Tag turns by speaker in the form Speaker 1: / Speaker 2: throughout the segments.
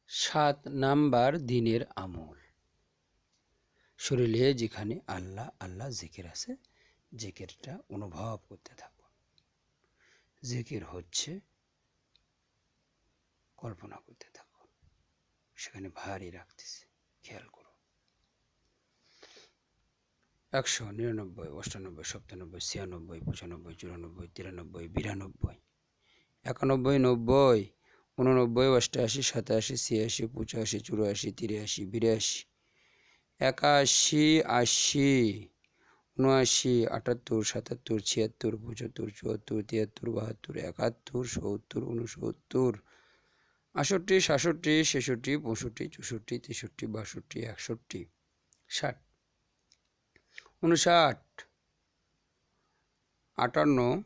Speaker 1: 7 number দিনের আমল। শরীরে যেখানে আল্লাহ আল্লাহ জিকির আছে, জিকিরটা অনুভব করতে থাকুন। জিকির হচ্ছে কল্পনা করতে থাকুন, সেখানে ভারী রাখতেছে, খেয়াল করুন। 100, 99, 98, 97, 96, 95, 94, 93, 92, 91, 90, 89, 88, 87, 86, 85, 84, 83, 82, 81, 80, 79, 78, 77, 76, 75, 74, 73, 72, 71, 70, 69, 68, 67, 66, 65, 64, 63, 62, 61, 60, 59,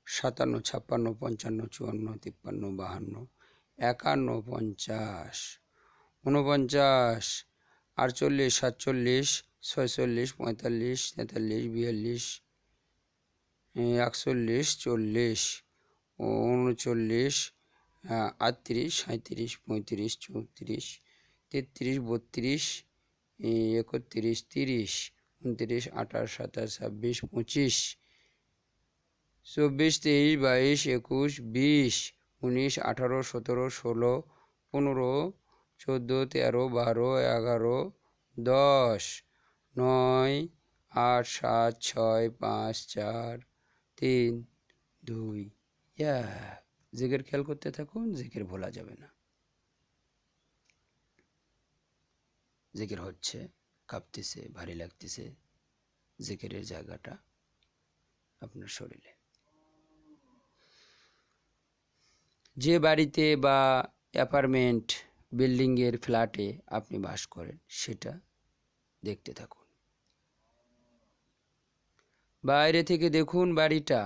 Speaker 1: 58, 57, 56, 55, 54, 53, 52, 51, 49, 48, 47, 46, 45, 43, 42, 41, 40, 39, 38, 37, 35, 34, 33, 32, 31, 30, 29, 28, 27, 26, 25, 24, 23, 22, 21, 20, 19, 18, 17, 16, 15, 14, 13, 12, 11, 10, 9, 8, 7, 6, 5, 4, 3, 2, 1। জিকির খেয়াল করতে থাকুন, জিকির ভোলা যাবে না। জিকির হচ্ছে, কাঁপতেছে, ভারী লাগতেছে, জিকিরের জায়গাটা আপনার শরীরে। যে বাড়িতে বা অ্যাপার্টমেন্ট, বিল্ডিংয়ের ফ্ল্যাটে আপনি বাস করেন, সেটা দেখতে থাকুন। বাইরে থেকে দেখুন বাড়িটা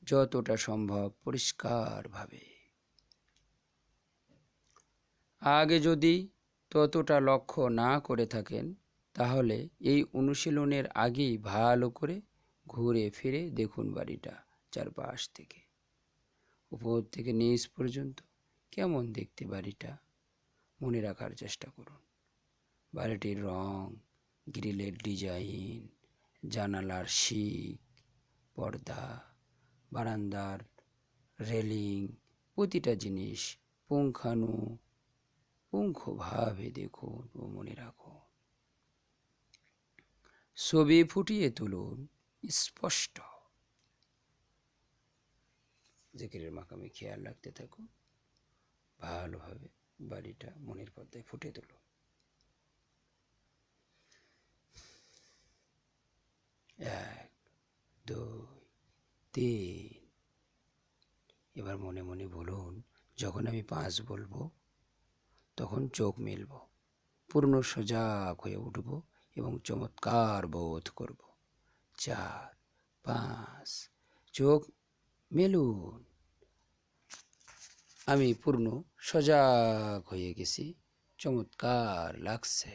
Speaker 1: যতটা সম্ভব পরিষ্কারভাবে। আগে যদি ততটা লক্ষ্য না করে থাকেন, তাহলে এই অনুশীলনের আগেই ভালো করে ঘুরে ফিরে দেখুন বাড়িটা চারপাশ থেকে, উপর থেকে নিচ পর্যন্ত কেমন দেখতে বাড়িটা মনে রাখার চেষ্টা করুন। বাড়িটির রং, গ্রিলের ডিজাইন, জানালার শিক, পর্দা, বারান্দার রেলিং, প্রতিটা জিনিস পুঙ্খানুপুঙ্খভাবে দেখুন ও মনে রাখুন। ছবি ফুটিয়ে তুলুন স্পষ্ট। জিকিরের মাকামে খেয়াল রাখতে থাকুন, ভালোভাবে বাড়িটা মনের পর্দায় ফুটে তুলুন। 1, 2, 3। এবার মনে মনে বলুন, যখন আমি 5 বলবো তখন চোখ মেলব, পূর্ণ সজাগ হয়ে উঠব এবং চমৎকার বোধ করব। 4, 5, চোখ মেলুন। আমি পূর্ণ সজাগ হয়ে গেছি, চমৎকার লাগছে।